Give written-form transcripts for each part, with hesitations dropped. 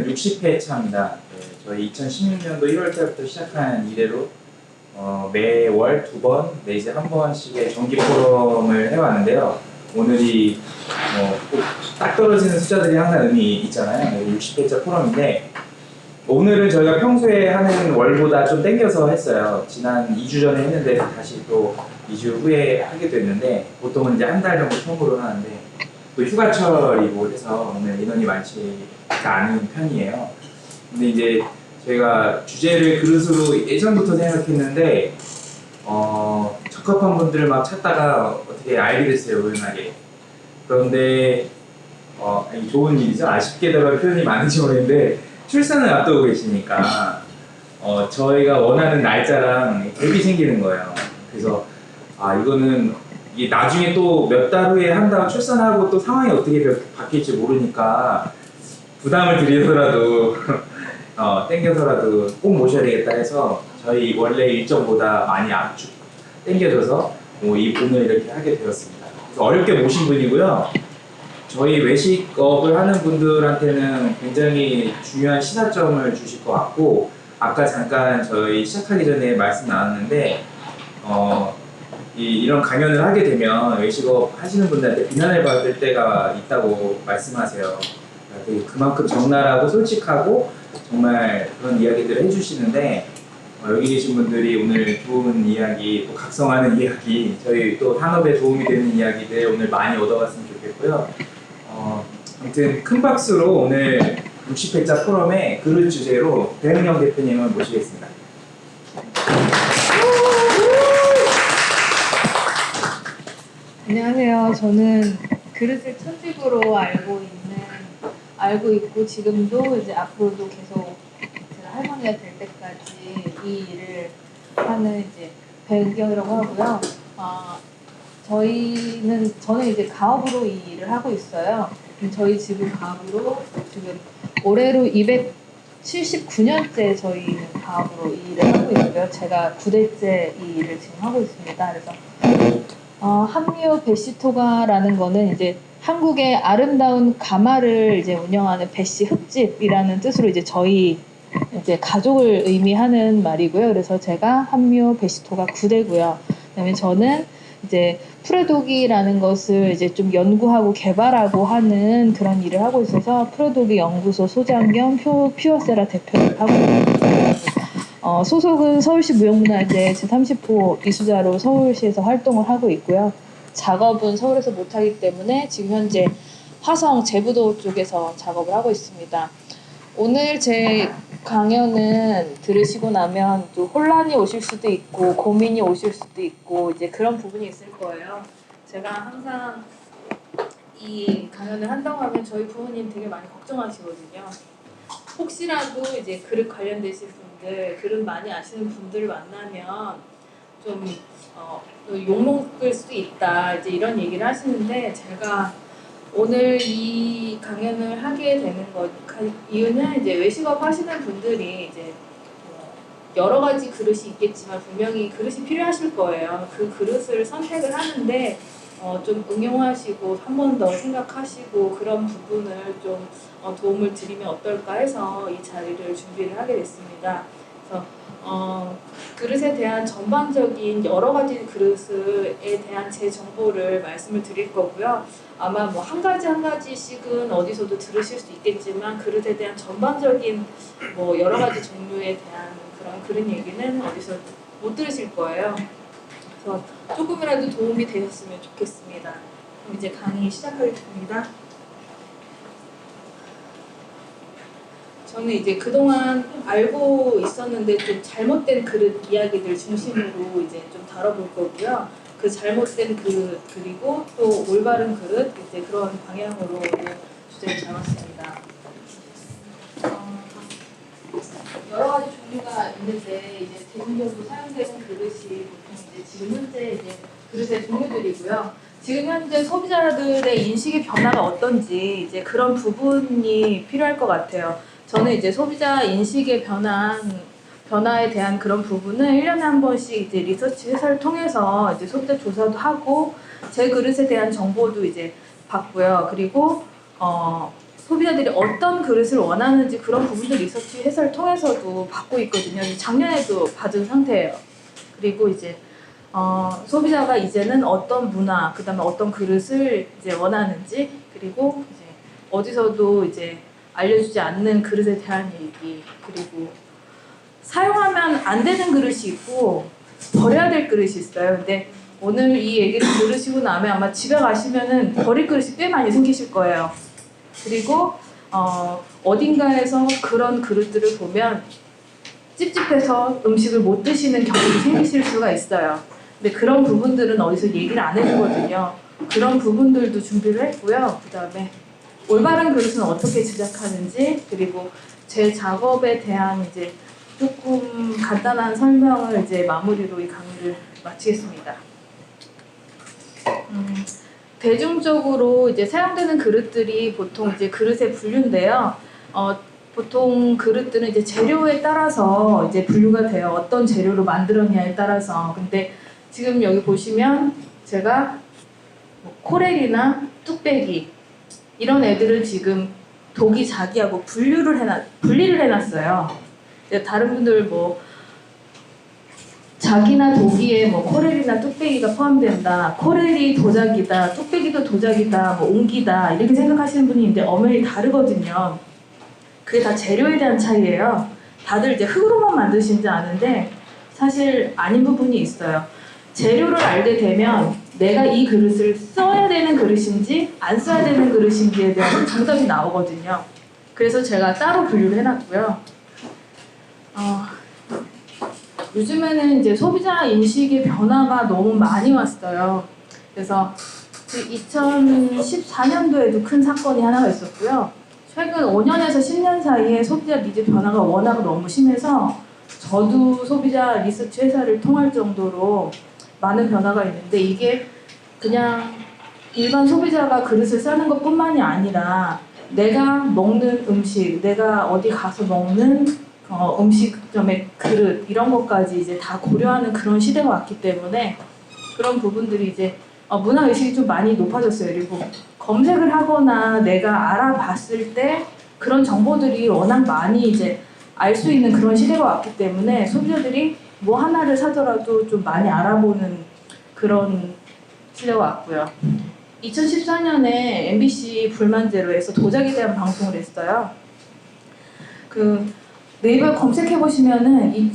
60회 차입니다. 네, 저희 2016년도 1월 달부터 시작한 이래로 매월 2번 내지 1번씩의 정기 포럼을 해왔는데요. 오늘이 꼭 딱 떨어지는 숫자들이 항상 의미 있잖아요. 60회차 포럼인데 오늘은 저희가 평소에 하는 월보다 좀 땡겨서 했어요. 지난 2주 전에 했는데 다시 또 2주 후에 하게 됐는데 보통은 이제 한 달 정도 처음으로 하는데 또 휴가철이고 해서 오늘 인원이 많지가 않은 편이에요. 근데 이제 저희가 주제를 그릇으로 예전부터 생각했는데 적합한 분들을 막 찾다가 어떻게 알게 됐어요, 우연하게. 그런데 좋은 일이죠. 아쉽게도 표현이 많은지 모르겠는데 출산을 앞두고 계시니까 저희가 원하는 날짜랑 갭이 생기는 거예요. 그래서 이거는 이게 나중에 또 몇 달 후에 한다고 출산하고 또 상황이 어떻게 바뀔지 모르니까 부담을 드려서라도 땡겨서라도 꼭 모셔야 되겠다 해서 저희 원래 일정보다 많이 압축 땡겨져서 오늘 이렇게 하게 되었습니다. 그래서 어렵게 모신 분이고요. 저희 외식업을 하는 분들한테는 굉장히 중요한 시사점을 주실 것 같고 아까 잠깐 저희 시작하기 전에 말씀 나눴는데 이런 강연을 하게 되면 외식업 하시는 분들한테 비난을 받을 때가 있다고 말씀하세요. 그만큼 적나라하고 솔직하고 정말 그런 이야기들을 해주시는데 여기 계신 분들이 오늘 좋은 이야기, 또 각성하는 이야기, 저희 또 산업에 도움이 되는 이야기들 오늘 많이 얻어갔으면 좋겠고요. 아무튼 큰 박수로 오늘 60회차 포럼의 그릇 주제로 배은영 대표님을 모시겠습니다. 안녕하세요. 저는 그릇을 천직으로 알고 있고 지금도 이제 앞으로도 계속 제가 할머니가 될 때까지 이 일을 하는 이제 배은경이라고 하고요. 저는 이제 가업으로 이 일을 하고 있어요. 저희 집은 가업으로 지금 올해로 279년째 저희는 가업으로 이 일을 하고 있고요. 제가 9대째 이 일을 지금 하고 있습니다. 그래서 한미오 베시토가라는 거는 이제 한국의 아름다운 가마를 이제 운영하는 베시 흙집이라는 뜻으로 이제 저희 이제 가족을 의미하는 말이고요. 그래서 제가 한미오 베시토가 9대고요. 그다음에 저는 이제 프레독이라는 것을 이제 좀 연구하고 개발하고 하는 그런 일을 하고 있어서 프레독이 연구소 소장 겸 퓨어세라 대표를 하고 있습니다. 소속은 서울시 무형문화재 제30호 이수자로 서울시에서 활동을 하고 있고요. 작업은 서울에서 못하기 때문에 지금 현재 화성 제부도 쪽에서 작업을 하고 있습니다. 오늘 제 강연은 들으시고 나면 또 혼란이 오실 수도 있고 고민이 오실 수도 있고 이제 그런 부분이 있을 거예요. 제가 항상 이 강연을 한다고 하면 저희 부모님 되게 많이 걱정하시거든요. 혹시라도 이제 그릇 관련되신 분들, 그릇 많이 아시는 분들을 만나면 좀 욕먹을 수도 있다 이제 이런 얘기를 하시는데 제가 오늘 이 강연을 하게 되는 이유는 이제 외식업 하시는 분들이 이제 여러 가지 그릇이 있겠지만 분명히 그릇이 필요하실 거예요. 그 그릇을 선택을 하는데 좀 응용하시고 한 번 더 생각하시고 그런 부분을 좀 도움을 드리면 어떨까 해서 이 자리를 준비를 하게 됐습니다. 그래서 그릇에 대한 전반적인 여러 가지 그릇에 대한 제 정보를 말씀을 드릴 거고요. 아마 뭐 한 가지씩은 어디서도 들으실 수 있겠지만 그릇에 대한 전반적인 뭐 여러 가지 종류에 대한 그런 그릇 얘기는 어디서 못 들으실 거예요. 그래서 조금이라도 도움이 되셨으면 좋겠습니다. 그럼 이제 강의 시작하겠습니다. 저는 이제 그동안 알고 있었는데 좀 잘못된 그릇 이야기들 중심으로 이제 좀 다뤄볼 거고요. 그 잘못된 그릇 그리고 또 올바른 그릇 이제 그런 방향으로 오늘 주제를 잡았습니다. 여러 가지 종류가 있는데 이제 대중적으로 사용되는 그릇이 보통 이제 지금 현재 이제 그릇의 종류들이고요. 지금 현재 소비자들의 인식의 변화가 어떤지 이제 그런 부분이 필요할 것 같아요. 저는 이제 소비자 인식의 변화에 대한 그런 부분은 1년에 한 번씩 이제 리서치 회사를 통해서 이제 소비자 조사도 하고 제 그릇에 대한 정보도 이제 받고요. 그리고 소비자들이 어떤 그릇을 원하는지 그런 부분들 리서치 회사를 통해서도 받고 있거든요. 작년에도 받은 상태예요. 그리고 이제 소비자가 이제는 어떤 문화, 그다음에 어떤 그릇을 이제 원하는지, 그리고 이제 어디서도 이제 알려주지 않는 그릇에 대한 얘기, 그리고 사용하면 안 되는 그릇이 있고 버려야 될 그릇이 있어요. 근데 오늘 이 얘기를 들으시고 나면 아마 집에 가시면은 버릴 그릇이 꽤 많이 생기실 거예요. 그리고 어딘가에서 그런 그릇들을 보면 찝찝해서 음식을 못 드시는 경우도 생기실 수가 있어요. 근데 그런 부분들은 어디서 얘기를 안 해주거든요. 그런 부분들도 준비를 했고요. 그 다음에 올바른 그릇은 어떻게 제작하는지, 그리고 제 작업에 대한 이제 조금 간단한 설명을 이제 마무리로 이 강의를 마치겠습니다. 대중적으로 이제 사용되는 그릇들이 보통 이제 그릇의 분류인데요. 보통 그릇들은 이제 재료에 따라서 이제 분류가 돼요. 어떤 재료로 만들었냐에 따라서. 근데 지금 여기 보시면 제가 뭐 코렐이나 뚝배기 이런 애들을 지금 독이 자기하고 분리를 해놨어요. 다른 분들 뭐 자기나 도기에 뭐 코렐이나 뚝배기가 포함된다, 코렐이 도자기다, 뚝배기도 도자기다, 뭐 옹기다 이렇게 생각하시는 분이 있는데 엄연히 다르거든요. 그게 다 재료에 대한 차이예요. 다들 이제 흙으로만 만드시는지 아는데 사실 아닌 부분이 있어요. 재료를 알게 되면 내가 이 그릇을 써야 되는 그릇인지 안 써야 되는 그릇인지에 대한 정답이 나오거든요. 그래서 제가 따로 분류를 해놨고요. 요즘에는 이제 소비자 인식의 변화가 너무 많이 왔어요. 그래서 2014년도에도 큰 사건이 하나가 있었고요. 최근 5년에서 10년 사이에 소비자 니즈 변화가 워낙 너무 심해서 저도 소비자 리서치 회사를 통할 정도로 많은 변화가 있는데, 이게 그냥 일반 소비자가 그릇을 싸는 것뿐만이 아니라 내가 먹는 음식, 내가 어디 가서 먹는 음식점의 그릇 이런 것까지 이제 다 고려하는 그런 시대가 왔기 때문에 그런 부분들이 이제 문화 의식이 좀 많이 높아졌어요. 그리고 검색을 하거나 내가 알아봤을 때 그런 정보들이 워낙 많이 이제 알 수 있는 그런 시대가 왔기 때문에 소비자들이 뭐 하나를 사더라도 좀 많이 알아보는 그런 시대가 왔고요. 2014년에 MBC 불만제로에서 도자기에 대한 방송을 했어요. 네이버 검색해 보시면은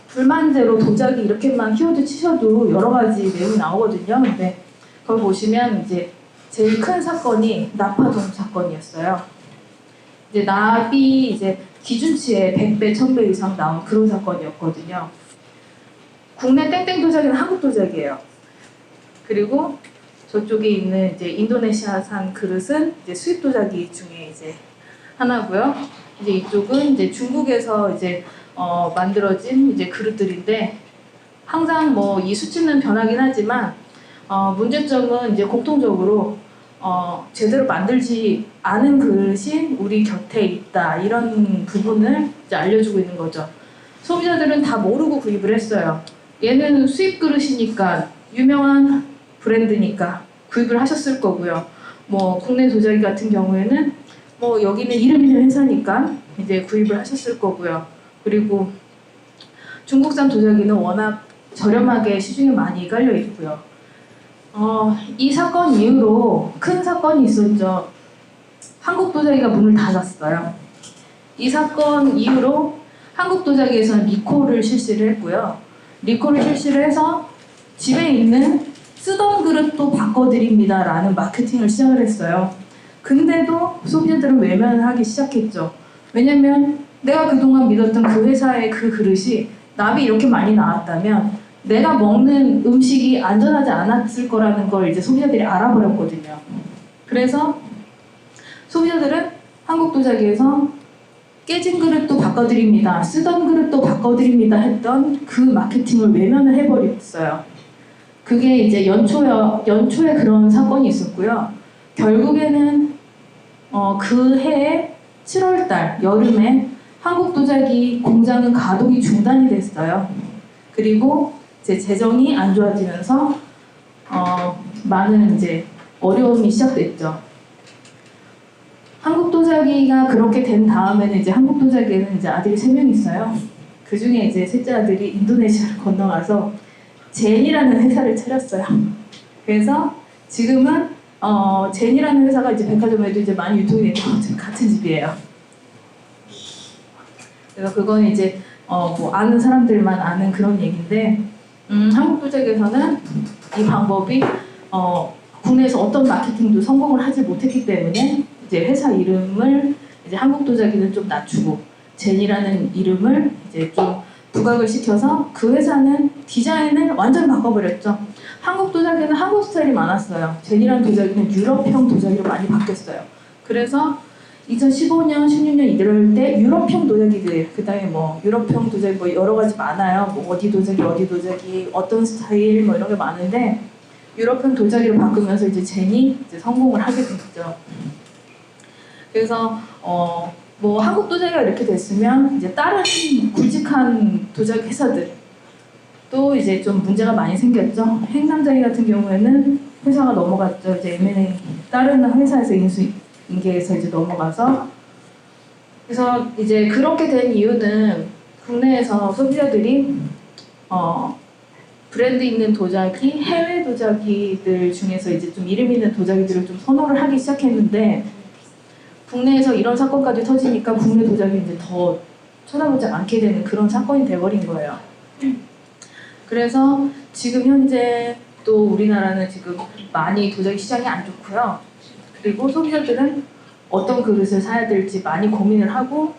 불만제로 도자기 이렇게만 키워드 치셔도 여러 가지 내용이 나오거든요. 근데 그걸 보시면 이제 제일 큰 사건이 나파동 사건이었어요. 이제 납이 이제 기준치의 100배, 1000배 이상 나온 그런 사건이었거든요. 국내 땡땡 도자기는 한국 도자기예요. 그리고 저쪽에 있는 이제 인도네시아산 그릇은 이제 수입 도자기 중에 이제 하나고요. 이제 이쪽은 이제 중국에서 이제 만들어진 이제 그릇들인데, 항상 뭐 이 수치는 변하긴 하지만 문제점은 이제 공통적으로 제대로 만들지 않은 그릇이 우리 곁에 있다, 이런 부분을 이제 알려주고 있는 거죠. 소비자들은 다 모르고 구입을 했어요. 얘는 수입 그릇이니까 유명한 브랜드니까 구입을 하셨을 거고요. 뭐 국내 도자기 같은 경우에는 뭐 여기는 이름 있는 회사니까 이제 구입을 하셨을 거고요. 그리고 중국산 도자기는 워낙 저렴하게 시중에 많이 깔려 있고요. 이 사건 이후로 큰 사건이 있었죠. 한국 도자기가 문을 닫았어요. 이 사건 이후로 한국 도자기에서는 리콜을 실시를 했고요. 리콜을 실시를 해서 집에 있는 쓰던 그릇도 바꿔드립니다 라는 마케팅을 시작을 했어요. 근데도 소비자들은 외면을 하기 시작했죠. 왜냐면 내가 그동안 믿었던 그 회사의 그 그릇이 납이 이렇게 많이 나왔다면 내가 먹는 음식이 안전하지 않았을 거라는 걸 이제 소비자들이 알아버렸거든요. 그래서 소비자들은 한국 도자기에서 깨진 그릇도 바꿔드립니다, 쓰던 그릇도 바꿔드립니다 했던 그 마케팅을 외면을 해버렸어요. 그게 이제 연초에 그런 사건이 있었고요. 결국에는 그 해에 7월달 여름에 한국 도자기 공장은 가동이 중단이 됐어요. 그리고 이제 재정이 안 좋아지면서 많은 이제 어려움이 시작됐죠. 한국 도자기가 그렇게 된 다음에는 이제 한국 도자기에는 이제 아들이 3명 있어요. 그 중에 이제 셋째 아들이 인도네시아를 건너가서 젠이라는 회사를 차렸어요. 그래서 지금은 젠이라는 회사가 이제 백화점에도 이제 많이 유통이 돼서 같은 집이에요. 그래서 그건 이제 뭐 아는 사람들만 아는 그런 얘기인데 한국 도자기에서는 이 방법이 국내에서 어떤 마케팅도 성공을 하지 못했기 때문에 이제 회사 이름을 이제 한국 도자기는 좀 낮추고 젠이라는 이름을 이제 좀 부각을 시켜서 그 회사는 디자인을 완전 바꿔버렸죠. 한국 도자기는 한국 스타일이 많았어요. 젠이라는 도자기는 유럽형 도자기로 많이 바뀌었어요. 그래서 2015년, 16년 이럴 때 유럽형 도자기들, 그 다음에 뭐 유럽형 도자기 뭐 여러 가지 많아요. 뭐 어디 도자기, 어떤 스타일 뭐 이런 게 많은데 유럽형 도자기로 바꾸면서 이제 젠이 이제 성공을 하게 됐죠. 그래서 뭐 한국 도자기가 이렇게 됐으면 이제 다른 굵직한 도자기 회사들 또 이제 좀 문제가 많이 생겼죠. 행남자기 같은 경우에는 회사가 넘어갔죠. 이제 M&A 다른 회사에서 인계해서 이제 넘어가서 그래서 이제 그렇게 된 이유는 국내에서 소비자들이 브랜드 있는 도자기, 해외 도자기들 중에서 이제 좀 이름 있는 도자기들을 좀 선호를 하기 시작했는데 국내에서 이런 사건까지 터지니까 국내 도자기 이제 더 쳐다보지 않게 되는 그런 사건이 돼버린 거예요. 그래서 지금 현재 또 우리나라는 지금 많이 도자기 시장이 안 좋고요. 그리고 소비자들은 어떤 그릇을 사야 될지 많이 고민을 하고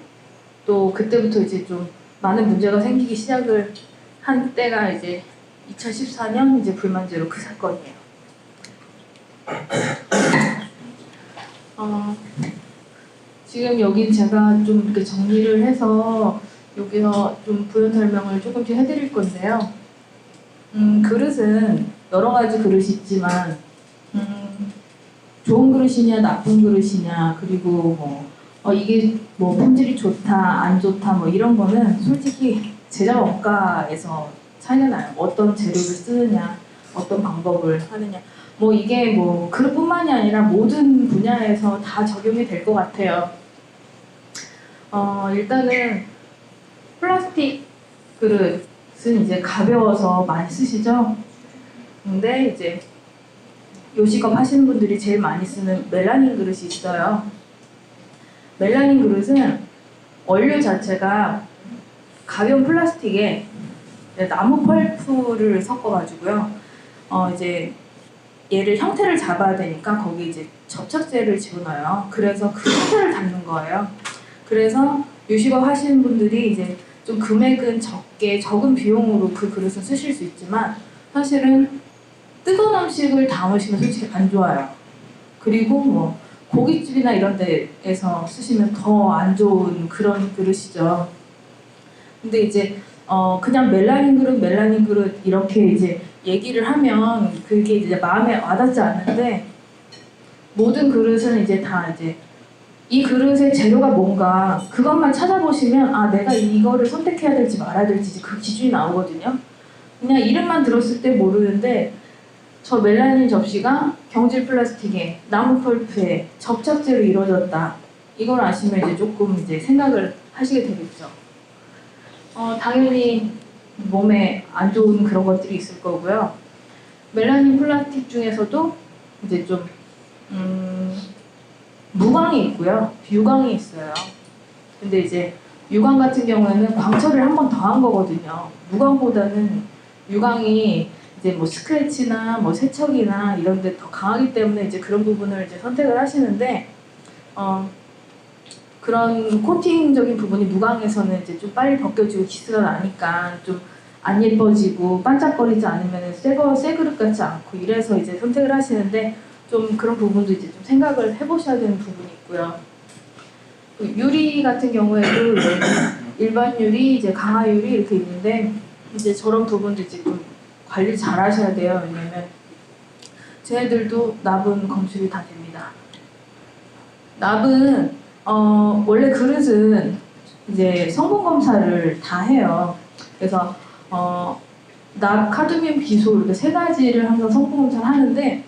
또 그때부터 이제 좀 많은 문제가 생기기 시작을 한 때가 이제 2014년 이제 불만제로 그 사건이에요. 지금 여기 제가 좀 이렇게 정리를 해서 여기서 좀 부연 설명을 조금씩 해드릴 건데요. 그릇은 여러 가지 그릇이 있지만 좋은 그릇이냐 나쁜 그릇이냐 그리고 뭐 이게 뭐 품질이 좋다 안 좋다 뭐 이런 거는 솔직히 제작 원가에서 차이가 나요. 어떤 재료를 쓰느냐 어떤 방법을 하느냐 뭐 이게 뭐 그릇뿐만이 아니라 모든 분야에서 다 적용이 될 것 같아요. 일단은 플라스틱 그릇은 이제 가벼워서 많이 쓰시죠. 근데 이제 요식업 하시는 분들이 제일 많이 쓰는 멜라닌 그릇이 있어요. 멜라닌 그릇은 원료 자체가 가벼운 플라스틱에 나무 펄프를 섞어가지고요. 이제 얘를 형태를 잡아야 되니까 거기 이제 접착제를 집어넣어요. 그래서 그 형태를 담는 거예요. 그래서 요식업 하시는 분들이 이제 좀 금액은 적은 비용으로 그 그릇을 쓰실 수 있지만 사실은 뜨거운 음식을 담으시면 솔직히 안 좋아요. 그리고 뭐 고깃집이나 이런 데에서 쓰시면 더 안 좋은 그런 그릇이죠. 근데 이제 그냥 멜라닌 그릇 이렇게 이제 얘기를 하면 그게 이제 마음에 와닿지 않는데 모든 그릇은 이제 다 이제 이 그릇의 재료가 뭔가 그것만 찾아보시면 내가 이거를 선택해야 될지 말아야 될지 그 기준이 나오거든요. 그냥 이름만 들었을 때 모르는데 저 멜라닌 접시가 경질 플라스틱에 나무 펄프에 접착제로 이루어졌다. 이걸 아시면 이제 조금 이제 생각을 하시게 되겠죠. 당연히 몸에 안 좋은 그런 것들이 있을 거고요. 멜라닌 플라스틱 중에서도 이제 좀 무광이 있고요. 유광이 있어요. 근데 이제 유광 같은 경우에는 광철을 한 번 더 한 거거든요. 무광보다는 유광이 이제 뭐 스크래치나 뭐 세척이나 이런 데 더 강하기 때문에 이제 그런 부분을 이제 선택을 하시는데 그런 코팅적인 부분이 무광에서는 이제 좀 빨리 벗겨지고 기스가 나니까 좀 안 예뻐지고 반짝거리지 않으면 새 그릇 같지 않고 이래서 이제 선택을 하시는데 좀 그런 부분도 이제 좀 생각을 해보셔야 되는 부분이 있고요. 유리 같은 경우에도 일반 유리, 이제 강화 유리 이렇게 있는데 이제 저런 부분도 이제 좀 관리 잘 하셔야 돼요. 왜냐면 쟤네들도 납은 검출이 다 됩니다. 납은 원래 그릇은 이제 성분 검사를 다 해요. 그래서 납, 카드뮴, 비소 이렇게 3가지를 항상 성분 검사를 하는데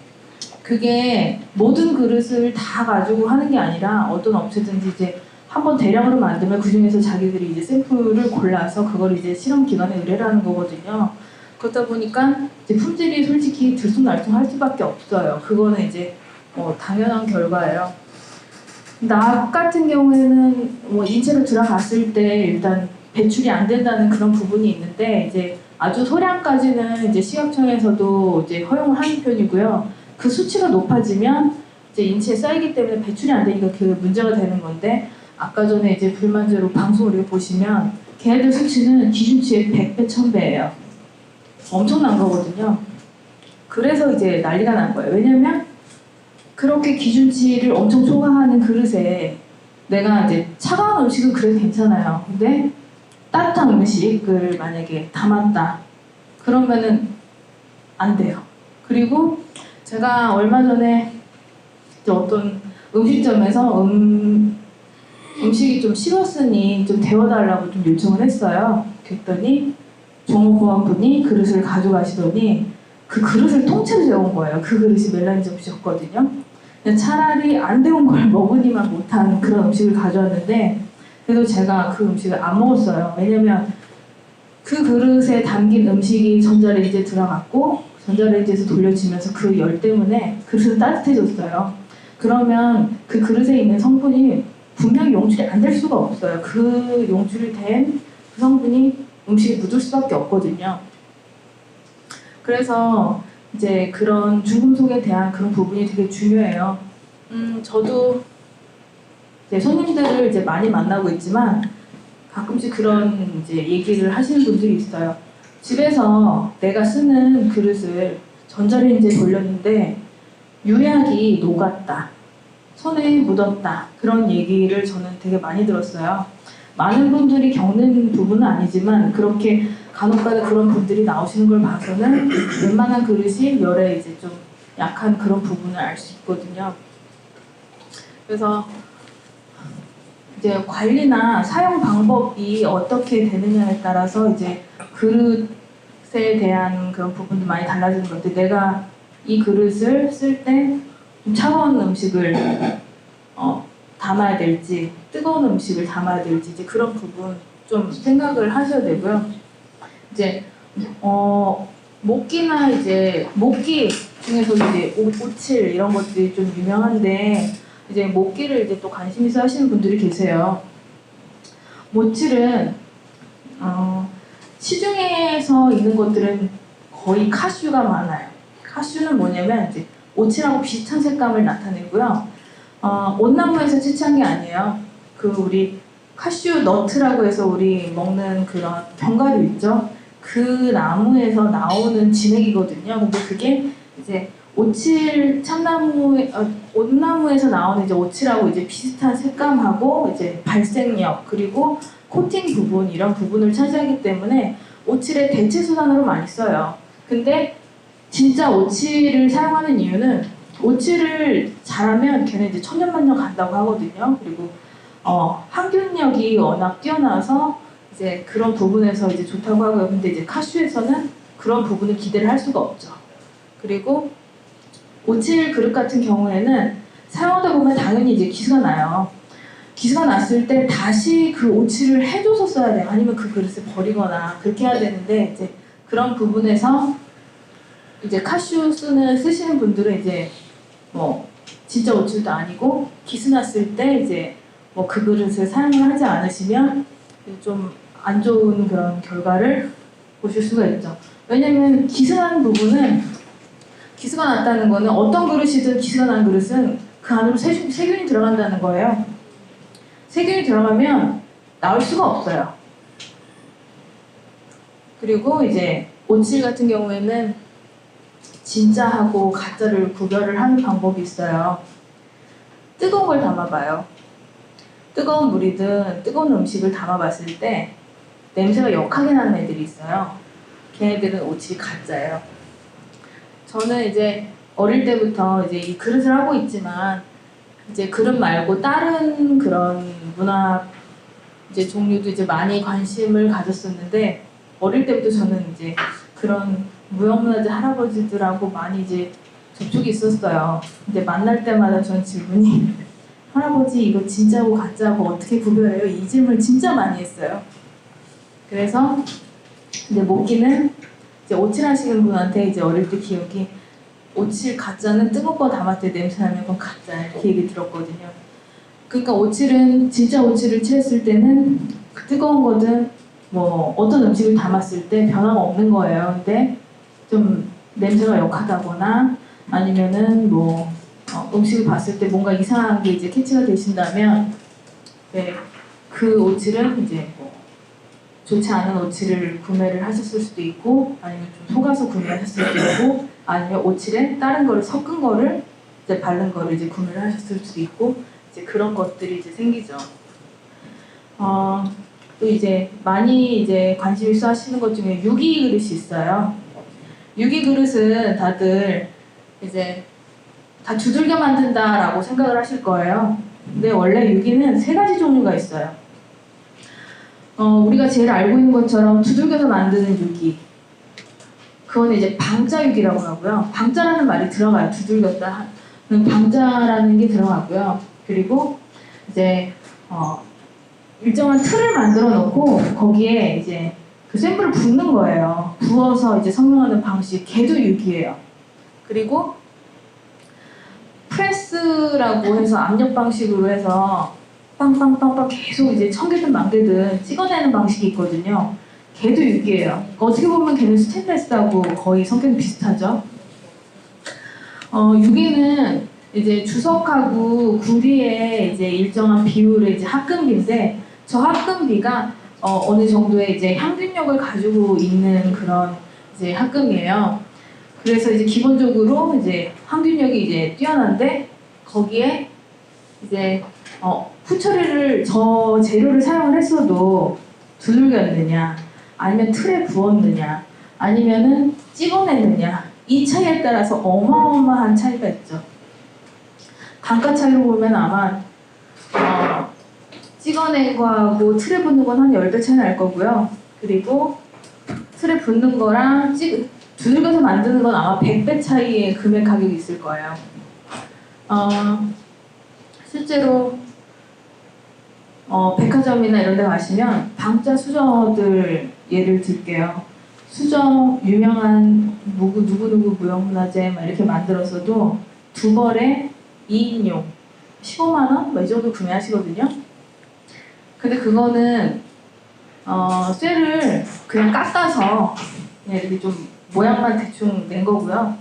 그게 모든 그릇을 다 가지고 하는 게 아니라 어떤 업체든지 이제 한번 대량으로 만들면 그 중에서 자기들이 이제 샘플을 골라서 그걸 이제 실험 기관에 의뢰를 하는 거거든요. 그러다 보니까 이제 품질이 솔직히 들쑥날쑥할 수밖에 없어요. 그거는 이제 당연한 결과예요. 나 같은 경우에는 인체로 들어갔을 때 일단 배출이 안 된다는 그런 부분이 있는데 이제 아주 소량까지는 이제 식약청에서도 이제 허용을 하는 편이고요. 그 수치가 높아지면 이제 인체에 쌓이기 때문에 배출이 안 되니까 그 문제가 되는 건데 아까 전에 이제 불만제로 방송을 이렇게 보시면 걔네들 수치는 기준치의 100배, 1000배예요. 엄청난 거거든요. 그래서 이제 난리가 난 거예요. 왜냐면 그렇게 기준치를 엄청 초과하는 그릇에 내가 이제 차가운 음식은 그래도 괜찮아요. 근데 따뜻한 음식을 만약에 담았다. 그러면은 안 돼요. 그리고 제가 얼마 전에 이제 어떤 음식점에서 음식이 좀 식었으니 좀 데워달라고 좀 요청을 했어요. 그랬더니 종업원분이 그릇을 가져가시더니 그 그릇을 통째로 데운 거예요. 그 그릇이 멜라니 접시였거든요. 차라리 안 데운 걸 먹으니만 못한 그런 음식을 가져왔는데 그래도 제가 그 음식을 안 먹었어요. 왜냐면 그 그릇에 담긴 음식이 전자레인지에 들어갔고 전자레인지에서 돌려지면서 그 열 때문에 그릇은 따뜻해졌어요. 그러면 그 그릇에 있는 성분이 분명히 용출이 안 될 수가 없어요. 그 용출이 된 그 성분이 음식에 묻을 수밖에 없거든요. 그래서 이제 그런 중금속에 대한 그런 부분이 되게 중요해요. 저도 이제 손님들을 이제 많이 만나고 있지만 가끔씩 그런 이제 얘기를 하시는 분들이 있어요. 집에서 내가 쓰는 그릇을 전자레인지에 돌렸는데 유약이 녹았다. 손에 묻었다. 그런 얘기를 저는 되게 많이 들었어요. 많은 분들이 겪는 부분은 아니지만 그렇게 간혹가다 그런 분들이 나오시는 걸 봐서는 웬만한 그릇이 열에 이제 좀 약한 그런 부분을 알 수 있거든요. 그래서 이제 관리나 사용 방법이 어떻게 되느냐에 따라서 이제 그릇에 대한 그런 부분도 많이 달라지는 건데 내가 이 그릇을 쓸 때 차가운 음식을 담아야 될지 뜨거운 음식을 담아야 될지 이제 그런 부분 좀 생각을 하셔야 되고요. 이제 목기나 이제 목기 중에서 이제 오칠 이런 것들이 좀 유명한데 이제 목기를 이제 또 관심 있어 하시는 분들이 계세요. 모칠은 시중에서 있는 것들은 거의 카슈가 많아요. 카슈는 뭐냐면 이제 오칠하고 비슷한 색감을 나타내고요. 온나무에서 채취한 게 아니에요. 그 우리 카슈 너트라고 해서 우리 먹는 그런 견과류 있죠. 그 나무에서 나오는 진액이거든요. 근데 그게 이제 오칠 온나무에서 나오는 이제 오칠하고 이제 비슷한 색감하고 이제 발색력 그리고 코팅 부분 이런 부분을 차지하기 때문에 오칠의 대체 수단으로 많이 써요. 근데 진짜 오칠을 사용하는 이유는 오칠을 잘하면 걔는 이제 천년만년 간다고 하거든요. 그리고 항균력이 워낙 뛰어나서 이제 그런 부분에서 이제 좋다고 하고요. 근데 이제 카슈에서는 그런 부분을 기대를 할 수가 없죠. 그리고 오칠 그릇 같은 경우에는 사용하다 보면 당연히 이제 기스가 나요. 기스가 났을 때 다시 그 오칠을 해줘서 써야 돼요. 아니면 그 그릇을 버리거나 그렇게 해야 되는데 이제 그런 부분에서 이제 카슈 쓰시는 분들은 이제 진짜 오칠도 아니고 기스 났을 때 이제 그 그릇을 사용을 하지 않으시면 좀 안 좋은 그런 결과를 보실 수가 있죠. 왜냐면 기스나는 부분은 기스가 났다는 거는 어떤 그릇이든 기스가 난 그릇은 그 안으로 세균이 들어간다는 거예요. 세균이 들어가면 나올 수가 없어요. 그리고 이제 오칠 같은 경우에는 진짜하고 가짜를 구별을 하는 방법이 있어요. 뜨거운 걸 담아봐요. 뜨거운 물이든 뜨거운 음식을 담아봤을 때 냄새가 역하게 나는 애들이 있어요. 걔네들은 오칠이 가짜예요. 저는 이제 어릴 때부터 이제 이 그릇을 하고 있지만 이제 그릇 말고 다른 그런 문화 이제 종류도 이제 많이 관심을 가졌었는데 어릴 때부터 저는 이제 그런 무형문화재 할아버지들하고 많이 이제 접촉이 있었어요. 근데 만날 때마다 전 질문이 할아버지 이거 진짜고 가짜고 어떻게 구별해요? 이 질문을 진짜 많이 했어요. 그래서 이제 모기는 이제 오칠하시는 분한테 이제 어릴 때 기억이 오칠 가짜는 뜨거운 거 담았을 때 냄새 나면 그건 가짜 이렇게 얘기 들었거든요. 그러니까 오칠은 진짜 오칠을 칠했을 때는 그 뜨거운 거든 뭐 어떤 음식을 담았을 때 변화가 없는 거예요. 근데 좀 냄새가 역하다거나 아니면은 뭐 음식을 봤을 때 뭔가 이상한 게 이제 캐치가 되신다면 네, 그 오칠은 이제 뭐 좋지 않은 오칠을 구매를 하셨을 수도 있고 아니면 좀 속아서 구매하셨을 수도 있고 아니면 오칠에 다른 거를 섞은 거를 이제 바른 거를 이제 구매를 하셨을 수도 있고 이제 그런 것들이 이제 생기죠. 또 이제 많이 이제 관심 있어 하시는 것 중에 유기 그릇이 있어요. 유기 그릇은 다들 이제 다 두들겨 만든다라고 생각을 하실 거예요. 근데 원래 유기는 세 가지 종류가 있어요. 우리가 제일 알고 있는 것처럼 두들겨서 만드는 유기. 그거는 이제 방자유기라고 하고요. 방자라는 말이 들어가요. 두들겼다 하는 방자라는 게 들어가고요. 그리고 이제 일정한 틀을 만들어 놓고 거기에 이제 그 샘플을 붓는 거예요. 부어서 이제 성형하는 방식. 걔도 유기예요. 그리고 프레스라고 해서 압력 방식으로 해서 빵빵빵빵 계속 이제 천 개든 만 개든 찍어내는 방식이 있거든요. 걔도 유기예요. 어떻게 보면 걔는 스테인레스하고 거의 성격이 비슷하죠. 유기는 이제 주석하고 구리의 이제 일정한 비율의 이제 합금비인데 저 합금비가 어느 정도의 이제 향균력을 가지고 있는 그런 이제 합금이에요. 그래서 이제 기본적으로 이제 항균력이 이제 뛰어난데 거기에 이제 후처리를 저 재료를 사용을 했어도 두들겼느냐 아니면 틀에 부었느냐 아니면은 찍어냈느냐 이 차이에 따라서 어마어마한 차이가 있죠. 단가 차이로 보면 아마 찍어낸 거하고 틀에 붓는 건 한 10배 차이 날 거고요. 그리고 틀에 붓는 거랑 두들겨서 만드는 건 아마 100배 차이의 금액 가격이 있을 거예요. 실제로 백화점이나 이런 데 가시면 방자 수저들 예를 들게요. 수저 유명한 누구누구 무형문화재 막 이렇게 만들었어도 두 벌에 2인용 15만 원? 뭐 이 정도 구매하시거든요. 근데 그거는 쇠를 그냥 깎아서 그냥 이렇게 좀 모양만 대충 낸 거고요.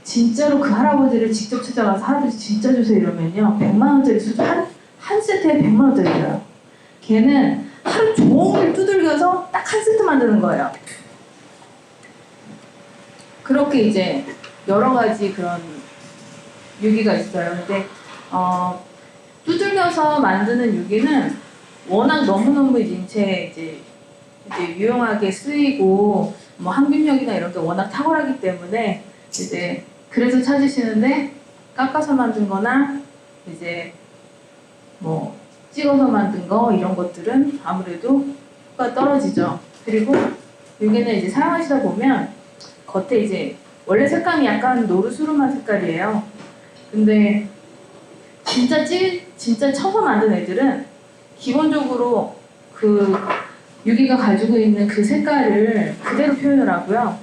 진짜로 그 할아버지를 직접 찾아가서 할아버지 진짜 주세요 이러면요 100만 원짜리 수저 한 세트에 100만 원짜리예요. 걔는 하루 종일 두들겨서 딱 한 세트 만드는 거예요. 그렇게 이제 여러 가지 그런 유기가 있어요. 근데 두들겨서 만드는 유기는 워낙 너무너무 인체에 이제 유용하게 쓰이고 뭐 항균력이나 이런 게 워낙 탁월하기 때문에 이제 그래서 찾으시는데 깎아서 만든 거나 이제 뭐 찍어서 만든 거 이런 것들은 아무래도 효과가 떨어지죠. 그리고 여기는 이제 사용하시다 보면 겉에 이제 원래 색감이 약간 노르스름한 색깔이에요. 근데 진짜 쳐서 만든 애들은 기본적으로 그 유기가 가지고 있는 그 색깔을 그대로 표현을 하고요.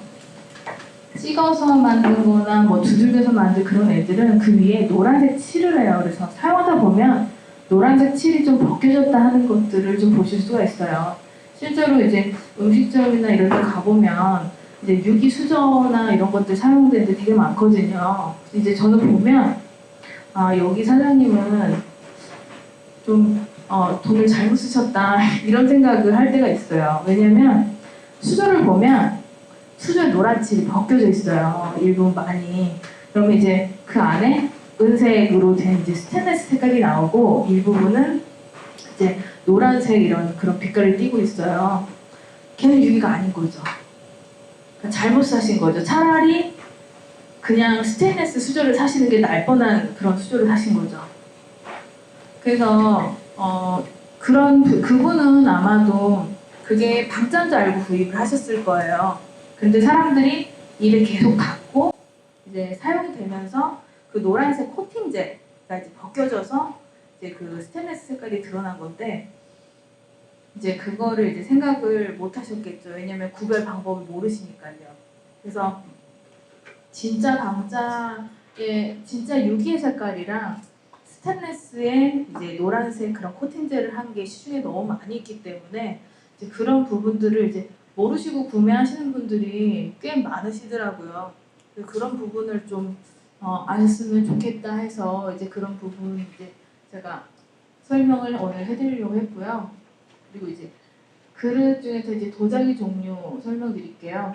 찍어서 만든 거나 뭐 두들겨서 만든 그런 애들은 그 위에 노란색 칠을 해요. 그래서 사용하다 보면 노란색 칠이 좀 벗겨졌다 하는 것들을 좀 보실 수가 있어요. 실제로 이제 음식점이나 이런 데 가보면 이제 유기 수저나 이런 것들 사용되는 데 되게 많거든요. 이제 저는 보면 여기 사장님은 좀 돈을 잘못 쓰셨다 이런 생각을 할 때가 있어요. 왜냐면 수저를 보면 수저에 노란 칠이 벗겨져 있어요. 일부 많이. 그러면 이제 그 안에 은색으로 된 이제 스테인리스 색깔이 나오고 일부분은 이제 노란색 이런 그런 빛깔을 띠고 있어요. 걔는 유기가 아닌 거죠. 그러니까 잘못 사신 거죠. 차라리 그냥 스테인리스 수저를 사시는 게 나을 뻔한 그런 수저를 사신 거죠. 그래서 그분은 아마도 그게 방자인 줄 알고 구입을 하셨을 거예요. 근데 사람들이 이를 계속 갖고 이제 사용이 되면서 그 노란색 코팅제가 이제 벗겨져서 이제 그 스테인리스 색깔이 드러난 건데 이제 그거를 이제 생각을 못 하셨겠죠. 왜냐면 구별 방법을 모르시니까요. 그래서 진짜 방자의 진짜 유기의 색깔이랑 스테인리스의 이제 노란색 그런 코팅제를 한 게 시중에 너무 많이 있기 때문에 이제 그런 부분들을 이제 모르시고 구매하시는 분들이 꽤 많으시더라고요. 그런 부분을 좀 아셨으면 좋겠다 해서 이제 그런 부분 이제 제가 설명을 오늘 해드리려고 했고요. 그리고 이제 그릇 중에서 이제 도자기 종류 설명드릴게요.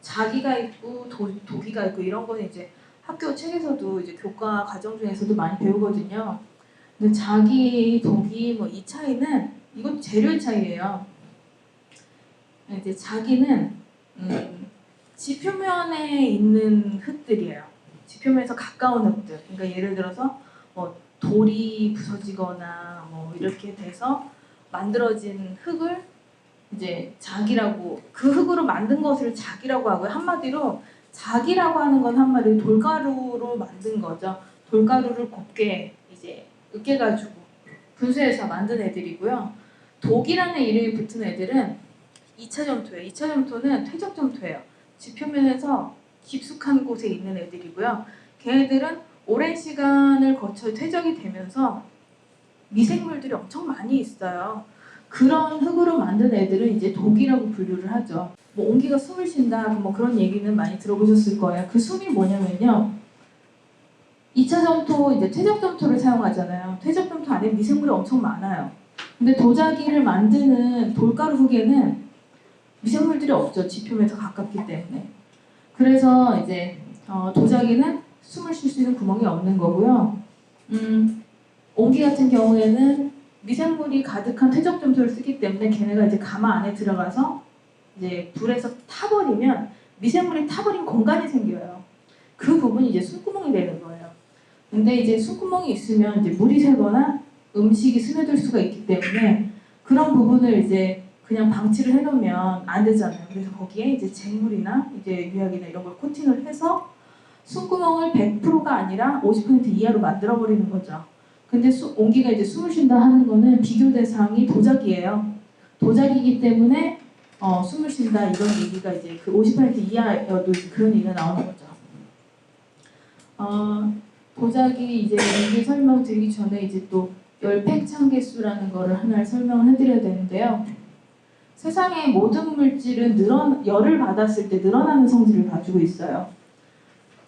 자기가 있고 도기가 있고 이런 거는 이제 학교 책에서도 이제 교과 과정 중에서도 많이 배우거든요. 근데 자기, 도기 뭐 이 차이는 이건 재료의 차이예요. 이제 자기는 지표면에 있는 흙들이에요. 지표면에서 가까운 흙들. 그러니까 예를 들어서 뭐 돌이 부서지거나 뭐 이렇게 돼서 만들어진 흙을 이제 자기라고, 그 흙으로 만든 것을 자기라고 하고요. 한마디로 자기라고 하는 건 한마디로 돌가루로 만든 거죠. 돌가루를 곱게 이제 으깨가지고 분쇄해서 만든 애들이고요. 독이라는 이름이 붙은 애들은 2차 점토예요. 2차 점토는 퇴적 점토예요. 지표면에서 깊숙한 곳에 있는 애들이고요. 걔네들은 오랜 시간을 거쳐 퇴적이 되면서 미생물들이 엄청 많이 있어요. 그런 흙으로 만든 애들은 이제 독이라고 분류를 하죠. 뭐 옹기가 숨을 쉰다 뭐 그런 얘기는 많이 들어보셨을 거예요. 그 숨이 뭐냐면요. 2차 점토, 이제 퇴적 점토를 사용하잖아요. 퇴적 점토 안에 미생물이 엄청 많아요. 근데 도자기를 만드는 돌가루 흙에는 미생물들이 없죠. 지표면에서 가깝기 때문에. 그래서 이제 도자기는 숨을 쉴 수 있는 구멍이 없는 거고요. 옹기 같은 경우에는 미생물이 가득한 퇴적 점토를 쓰기 때문에 걔네가 이제 가마 안에 들어가서 이제 불에서 타버리면 미생물이 타버린 공간이 생겨요. 그 부분이 이제 숨구멍이 되는 거예요. 근데 이제 숨구멍이 있으면 이제 물이 새거나 음식이 스며들 수가 있기 때문에 그런 부분을 이제 그냥 방치를 해놓으면 안 되잖아요. 그래서 거기에 이제 쟁물이나 이제 유약이나 이런 걸 코팅을 해서 숨구멍을 100%가 아니라 50% 이하로 만들어버리는 거죠. 근데 옹기가 이제 숨을 쉰다 하는 거는 비교 대상이 도자기예요. 도자기이기 때문에 숨을 쉰다 이런 얘기가 이제 그 50% 이하여도 그런 얘기가 나오는 거죠. 도자기 이제 얘기 설명드리기 전에 이제 또 열팽창계수라는 거를 하나 설명을 해드려야 되는데요. 세상의 모든 물질은 열을 받았을 때 늘어나는 성질을 가지고 있어요.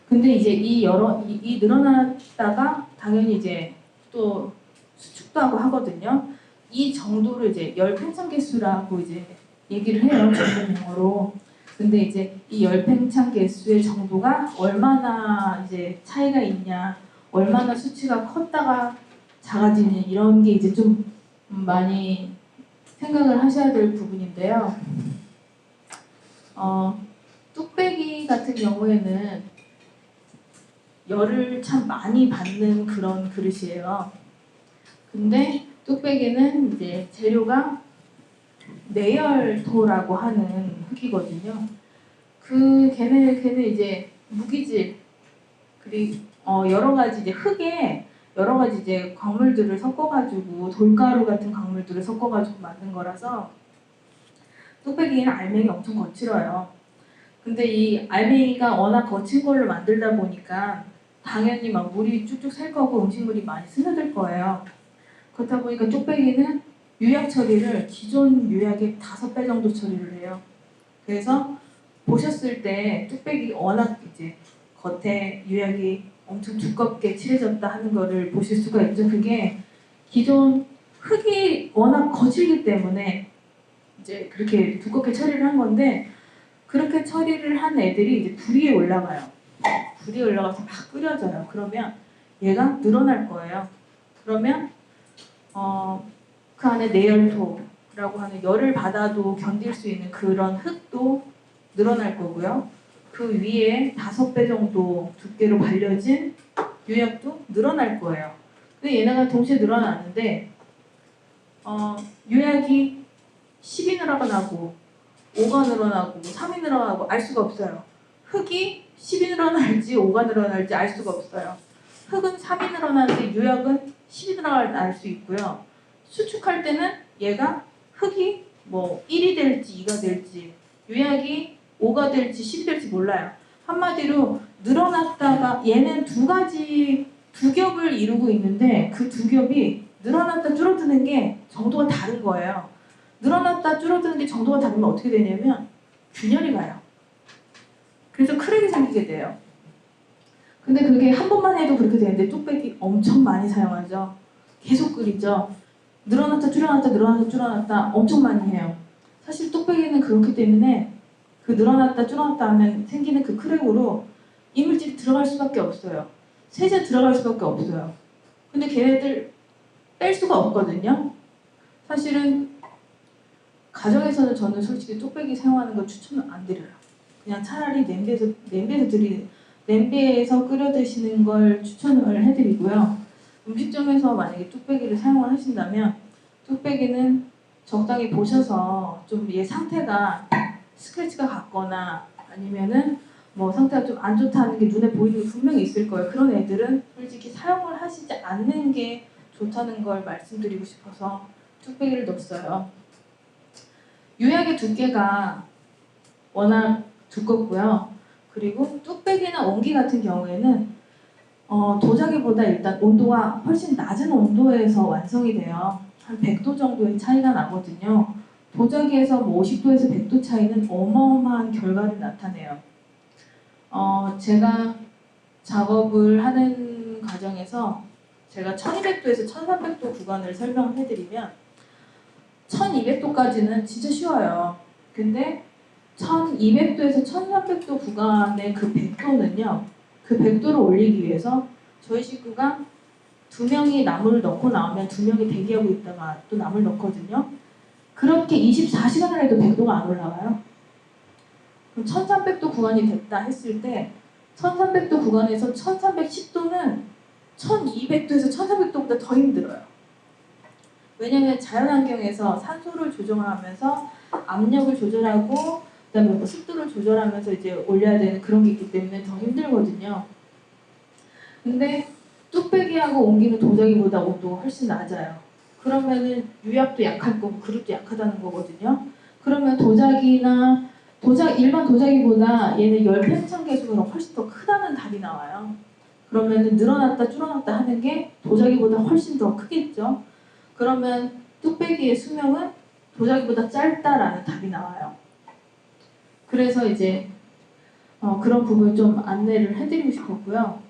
근데 이제 이 늘어났다가 당연히 이제 또 수축도 하고 하거든요. 이 정도를 이제 열팽창계수라고 이제 얘기를 해요. 전문 용어로. 근데 이제 이 열팽창계수의 정도가 얼마나 이제 차이가 있냐, 얼마나 수치가 컸다가 작아지는 이런 게 이제 좀 많이 생각을 하셔야 될 부분인데요. 뚝배기 같은 경우에는 열을 참 많이 받는 그런 그릇이에요. 근데 뚝배기는 이제 재료가 내열토라고 하는 흙이거든요. 걔는 이제 무기질 그리고 여러 가지 이제 흙에 여러 가지 이제 광물들을 섞어가지고 돌가루 같은 광물들을 섞어가지고 만든 거라서 뚝배기는 알맹이 엄청 거칠어요. 근데 이 알맹이가 워낙 거친 걸로 만들다 보니까 당연히 막 물이 쭉쭉 셀 거고 음식물이 많이 스며들 거예요. 그렇다 보니까 뚝배기는 유약 처리를 기존 유약의 5배 정도 처리를 해요. 그래서 보셨을 때 뚝배기 워낙 이제 겉에 유약이 엄청 두껍게 칠해졌다 하는 거를 보실 수가 있죠. 그게 기존 흙이 워낙 거칠기 때문에 이제 그렇게 두껍게 처리를 한 건데 그렇게 처리를 한 애들이 이제 불 위에 올라가요. 불 위에 올라가서 막 끓여져요. 그러면 얘가 늘어날 거예요. 그러면 그 안에 내열토라고 하는 열을 받아도 견딜 수 있는 그런 흙도 늘어날 거고요. 그 위에 5배 정도 두께로 발려진 유약도 늘어날 거예요. 근데 얘네가 동시에 늘어나는데 유약이 10이 늘어나고 5가 늘어나고 3이 늘어나고 알 수가 없어요. 흙이 10이 늘어날지 5가 늘어날지 알 수가 없어요. 흙은 3이 늘어나는데 유약은 10이 늘어날 수 있고요. 수축할 때는 얘가 흙이 뭐 1이 될지 2가 될지 유약이 5가 될지 10이 될지 몰라요. 한마디로 늘어났다가 얘는 두 겹을 이루고 있는데 그 두 겹이 늘어났다 줄어드는 게 정도가 다른 거예요. 늘어났다 줄어드는 게 정도가 다르면 어떻게 되냐면 균열이 가요. 그래서 크랙이 생기게 돼요. 근데 그게 한 번만 해도 그렇게 되는데 뚝배기 엄청 많이 사용하죠. 계속 끓이죠. 늘어났다 줄어났다 늘어났다 줄어났다 엄청 많이 해요. 사실 뚝배기는 그렇기 때문에 그 늘어났다 줄어났다 하면 생기는 그 크랙으로 이물질이 들어갈 수밖에 없어요. 세제 들어갈 수밖에 없어요. 근데 걔네들 뺄 수가 없거든요. 사실은 가정에서는 저는 솔직히 뚝배기 사용하는 거 추천은 안 드려요. 그냥 차라리 냄비에서 끓여 드시는 걸 추천을 해드리고요. 음식점에서 만약에 뚝배기를 사용을 하신다면 뚝배기는 적당히 보셔서 좀 얘 상태가 스크래치가 갔거나 아니면은 뭐 상태가 좀 안 좋다는 게 눈에 보이는 게 분명히 있을 거예요. 그런 애들은 솔직히 사용을 하시지 않는 게 좋다는 걸 말씀드리고 싶어서 뚝배기를 넣었어요. 유약의 두께가 워낙 두껍고요. 그리고 뚝배기나 옹기 같은 경우에는 도자기보다 일단 온도가 훨씬 낮은 온도에서 완성이 돼요. 한 100도 정도의 차이가 나거든요. 도자기에서 뭐 50도에서 100도 차이는 어마어마한 결과를 나타내요. 제가 작업을 하는 과정에서 제가 1200도에서 1300도 구간을 설명을 해드리면 1200도까지는 진짜 쉬워요. 근데 1200도에서 1300도 구간의 그 100도는요. 그 100도를 올리기 위해서 저희 식구가 2명이 나무를 넣고 나오면 2명이 대기하고 있다가 또 나무를 넣거든요. 그렇게 24시간을 해도 100도가 안 올라가요. 그럼 1300도 구간이 됐다 했을 때 1300도 구간에서 1310도는 1200도에서 1300도보다 더 힘들어요. 왜냐하면 자연환경에서 산소를 조정하면서 압력을 조절하고 그다음에 뭐 습도를 조절하면서 이제 올려야 되는 그런 게 있기 때문에 더 힘들거든요. 근데 뚝배기하고 옹기는 도자기보다 온도가 훨씬 낮아요. 그러면은 유약도 약할 거고 그릇도 약하다는 거거든요. 그러면 일반 도자기보다 얘는 열 팽창 계수가 훨씬 더 크다는 답이 나와요. 그러면은 늘어났다 줄어났다 하는 게 도자기보다 훨씬 더 크겠죠. 그러면 뚝배기의 수명은 도자기보다 짧다라는 답이 나와요. 그래서 이제 그런 부분을 좀 안내를 해드리고 싶었고요.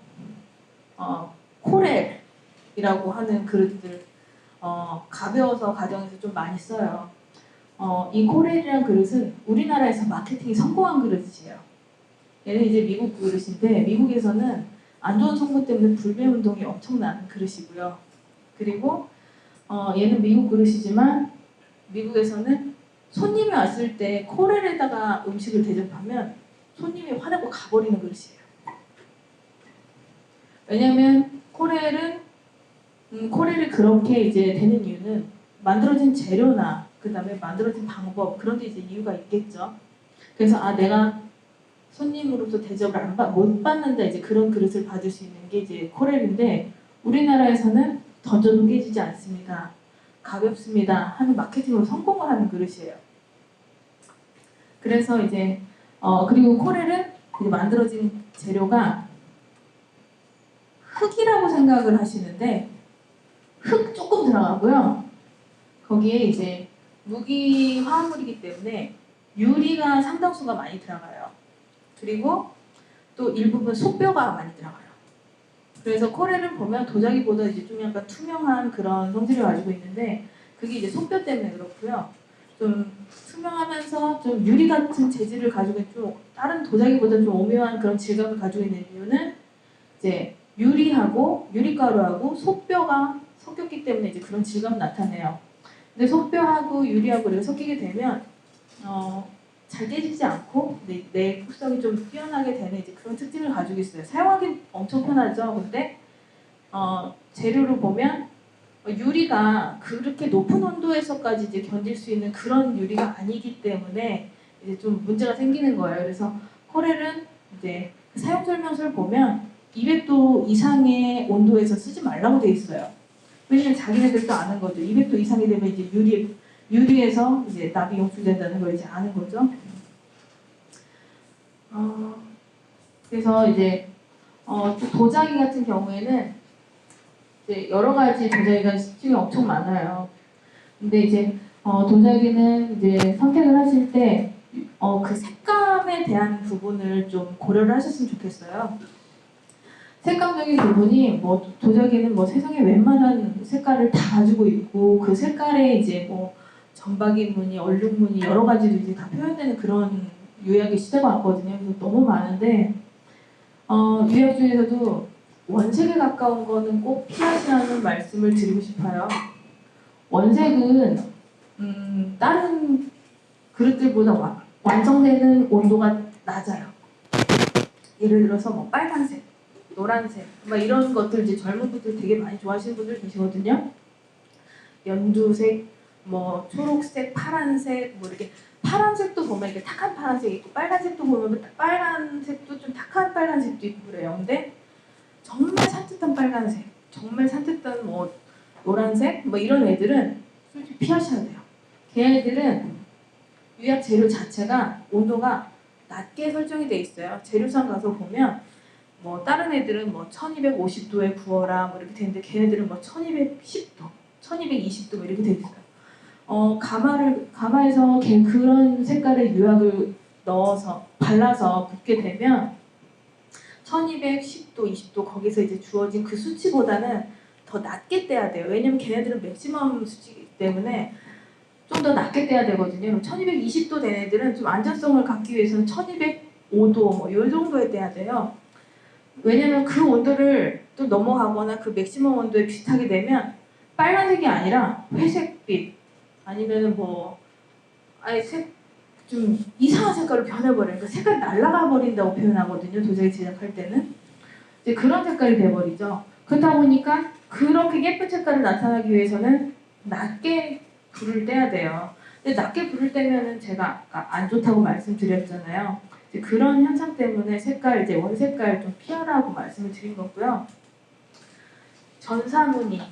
코렐이라고 하는 그릇들 가벼워서 가정에서 좀 많이 써요. 이 코렐이라는 그릇은 우리나라에서 마케팅이 성공한 그릇이에요. 얘는 이제 미국 그릇인데 미국에서는 안 좋은 성분 때문에 불매 운동이 엄청난 그릇이고요. 그리고 얘는 미국 그릇이지만 미국에서는 손님이 왔을 때 코렐에다가 음식을 대접하면 손님이 화내고 가버리는 그릇이에요. 왜냐면 코렐이 그렇게 이제 되는 이유는 만들어진 재료나 그 다음에 만들어진 방법 그런 데 이제 이유가 있겠죠. 그래서 내가 손님으로서 대접을 못 받는다 이제 그런 그릇을 받을 수 있는 게 이제 코렐인데 우리나라에서는 던져도 깨지지 않습니다. 가볍습니다 하는 마케팅으로 성공을 하는 그릇이에요. 그래서 이제 그리고 코렐은 이제 만들어진 재료가 흙이라고 생각을 하시는데 흙 조금 들어가고요. 거기에 이제 무기 화합물이기 때문에 유리가 상당수가 많이 들어가요. 그리고 또 일부분 소뼈가 많이 들어가요. 그래서 코렐을 보면 도자기보다 이제 좀 약간 투명한 그런 성질을 가지고 있는데 그게 이제 소뼈 때문에 그렇고요. 좀 투명하면서 좀 유리 같은 재질을 가지고 좀 다른 도자기보다 좀 오묘한 그런 질감을 가지고 있는 이유는 이제 유리가루하고 소뼈가 섞였기 때문에 이제 그런 질감을 나타내요. 근데 소뼈하고 유리하고 이렇게 섞이게 되면 잘 깨지지 않고 내 흡성이 좀 뛰어나게 되는 이제 그런 특징을 가지고 있어요. 사용하기 엄청 편하죠. 근데 재료를 보면 유리가 그렇게 높은 온도에서까지 이제 견딜 수 있는 그런 유리가 아니기 때문에 이제 좀 문제가 생기는 거예요. 그래서 코렐은 이제 그 사용 설명서를 보면 200도 이상의 온도에서 쓰지 말라고 돼 있어요. 왜냐면 자기네들도 아는 거죠. 200도 이상이 되면 이제 유리에서 이제 납이 용출된다는 걸 이제 아는 거죠. 그래서 이제 또 도자기 같은 경우에는 이제 여러 가지 도자기가 시중에 엄청 많아요. 근데 이제 도자기는 이제 선택을 하실 때 그 색감에 대한 부분을 좀 고려를 하셨으면 좋겠어요. 색감적인 부분이 뭐 도자기는 뭐 세상에 웬만한 색깔을 다 가지고 있고 그 색깔에 이제 뭐 점박이 무늬, 얼룩 무늬 여러 가지로 이제 다 표현되는 그런 유약의 시대가 왔거든요. 그래서 너무 많은데 유약 중에서도 원색에 가까운 거는 꼭 피하시라는 말씀을 드리고 싶어요. 원색은 다른 그릇들보다 완성되는 온도가 낮아요. 예를 들어서 뭐 빨간색, 노란색, 막 이런 것들 이제 젊은 분들 되게 많이 좋아하시는 분들 계시거든요. 연두색, 뭐 초록색, 파란색, 뭐 이렇게 파란색도 보면 이렇게 탁한 파란색이 있고 빨간색도 보면 빨간색도 좀 탁한 빨간색도 있고 그래요. 근데 정말 산뜻한 빨간색, 정말 산뜻한 뭐 노란색, 뭐 이런 애들은 솔직히 피하셔야 돼요. 걔네들은 유약 재료 자체가 온도가 낮게 설정이 돼 있어요. 재료상 가서 보면 뭐 다른 애들은 뭐 1250도에 구워라 뭐 이렇게 되는데 걔네들은 뭐 1210도, 1220도 뭐 이렇게 돼 있어요. 가마에서 그런 색깔의 유약을 넣어서 발라서 붓게 되면 1210도, 20도 거기서 이제 주어진 그 수치보다는 더 낮게 떼야 돼요. 왜냐면 걔네들은 맥시멈 수치이기 때문에 좀 더 낮게 떼야 되거든요. 1220도 된 애들은 좀 안전성을 갖기 위해서는 1205도 뭐 이 정도에 떼야 돼요. 왜냐면 그 온도를 또 넘어가거나 그 맥시멈 온도에 비슷하게 되면 빨간색이 아니라 회색빛 아니면은 뭐 아예 좀 이상한 색깔로 변해버려요. 그러니까 색깔이 날아가 버린다고 표현하거든요. 도자기 제작할 때는 이제 그런 색깔이 돼버리죠. 그렇다 보니까 그렇게 예쁜 색깔을 나타나기 위해서는 낮게 불을 떼야 돼요. 근데 낮게 불을 떼면은 제가 아까 안 좋다고 말씀드렸잖아요. 이제 그런 현상 때문에 색깔 이제 원색깔 좀 피하라고 말씀을 드린 거고요. 전사무늬가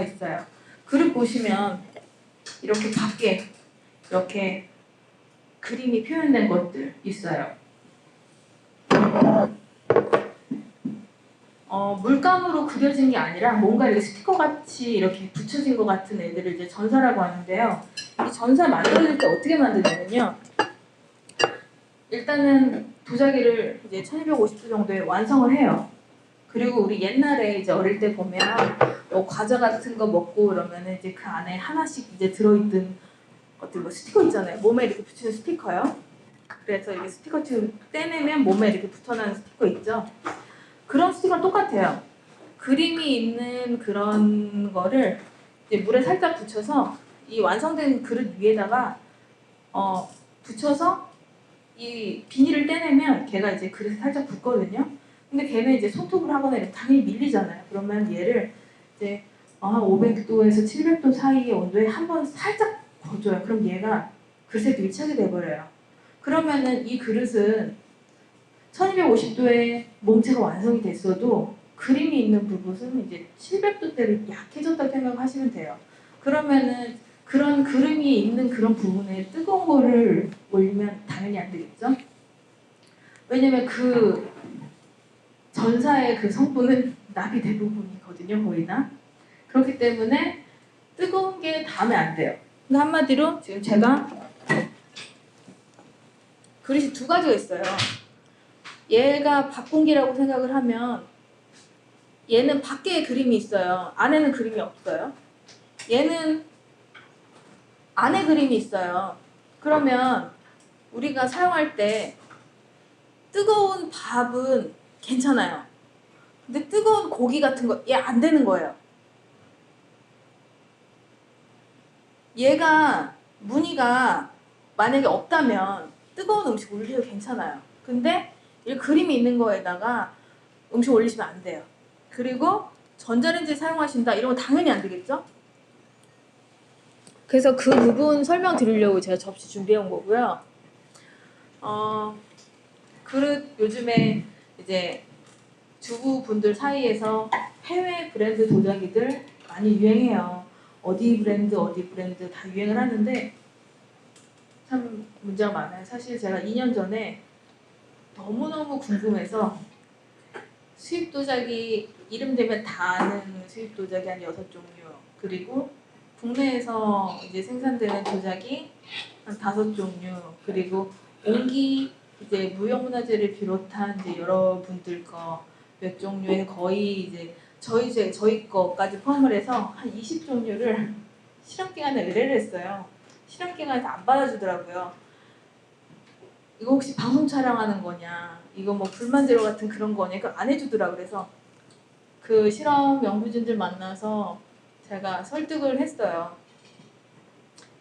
있어요. 그릇 보시면 이렇게 밖에 이렇게 그림이 표현된 것들 있어요. 물감으로 그려진 게 아니라 뭔가 이렇게 스티커 같이 이렇게 붙여진 것 같은 애들을 이제 전사라고 하는데요. 이 전사 만들어질 때 어떻게 만드냐면요. 일단은 도자기를 이제 1250도 정도에 완성을 해요. 그리고 우리 옛날에 이제 어릴 때 보면 뭐 과자 같은 거 먹고 그러면은 이제 그 안에 하나씩 이제 들어있던 것들 뭐 스티커 있잖아요. 몸에 이렇게 붙이는 스티커요. 그래서 이렇게 스티커처럼 떼내면 몸에 이렇게 붙어나는 스티커 있죠. 그런 스티커는 똑같아요. 그림이 있는 그런 거를 이제 물에 살짝 붙여서 이 완성된 그릇 위에다가 붙여서 이 비닐을 떼내면 걔가 이제 그릇에 살짝 붙거든요. 근데 걔는 이제 손톱을 하거나 이렇게 당연히 밀리잖아요. 그러면 얘를 이제 500도에서 700도 사이의 온도에 한번 살짝 거줘요. 그럼 얘가 그릇에 밀착이 돼버려요. 그러면은 이 그릇은 1250도에 몸체가 완성이 됐어도 그림이 있는 부분은 이제 700도대로 약해졌다고 생각하시면 돼요. 그러면은 그런 그림이 있는 그런 부분에 뜨거운 거를 올리면 당연히 안 되겠죠? 왜냐면 그 전사의 그 성분은 납이 대부분이거든요, 거의 다. 그렇기 때문에 뜨거운 게 닿으면 안 돼요. 그러니까 한마디로 지금 제가 그릇이 두 가지가 있어요. 얘가 밥공기라고 생각을 하면 얘는 밖에 그림이 있어요. 안에는 그림이 없어요. 얘는 안에 그림이 있어요. 그러면 우리가 사용할 때 뜨거운 밥은 괜찮아요. 근데 뜨거운 고기 같은 거 얘 안 되는 거예요. 얘가 무늬가 만약에 없다면 뜨거운 음식 올려도 괜찮아요. 근데 이 그림이 있는 거에다가 음식 올리시면 안 돼요. 그리고 전자레인지 사용하신다 이런 거 당연히 안 되겠죠? 그래서 그 부분 설명드리려고 제가 접시 준비해 온 거고요. 그릇 요즘에 이제 주부분들 사이에서 해외 브랜드 도자기들 많이 유행해요. 어디 브랜드 다 유행을 하는데 참 문제가 많아요. 사실 제가 2년 전에 너무너무 궁금해서 수입 도자기 이름 되면 다 아는 수입 도자기 한 6종류, 그리고 국내에서 이제 생산되는 도자기 한 5종류, 그리고 옹기 이제 무형문화재를 비롯한 이제 여러분들 거 몇 종류의 거의 이제 저희 거까지 포함을 해서 한 20종류를 실험 기간에 의뢰를 했어요. 실험 기간에서 안 받아주더라고요. 이거 혹시 방송 촬영하는 거냐? 이거 뭐 불만제로 같은 그런 거냐? 그거 안 해주더라. 그래서 그 실험 연구진들 만나서 제가 설득을 했어요.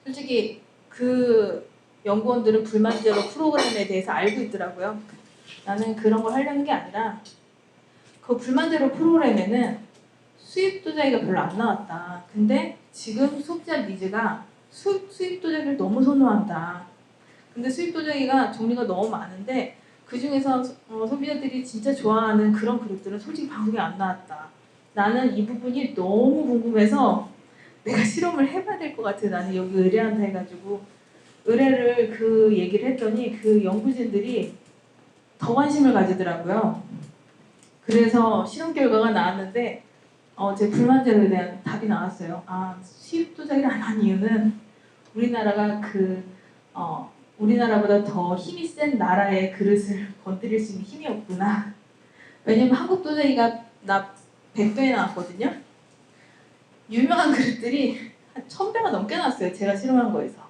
솔직히 그 연구원들은 불만제로 프로그램에 대해서 알고 있더라고요. 나는 그런 걸 하려는 게 아니라 그 불만제로 프로그램에는 수입 도자기가 별로 안 나왔다. 근데 지금 소비자 니즈가 수입 도자기를 너무 선호한다. 근데 수입 도자기가 종류가 너무 많은데 그 중에서 소비자들이 진짜 좋아하는 그런 그릇들은 솔직히 방송에 안 나왔다. 나는 이 부분이 너무 궁금해서 내가 실험을 해봐야 될 것 같아. 나는 여기 의뢰한다 해가지고 의뢰를 그 얘기를 했더니 그 연구진들이 더 관심을 가지더라고요. 그래서 실험 결과가 나왔는데 제 불만제로에 대한 답이 나왔어요. 아, 수입 도자기를 안 한 이유는 우리나라가 우리나라보다 더 힘이 센 나라의 그릇을 건드릴 수 있는 힘이 없구나. 왜냐면 한국 도자기가 100배에 나왔거든요. 유명한 그릇들이 한 1000배가 넘게 나왔어요. 제가 실험한 거에서.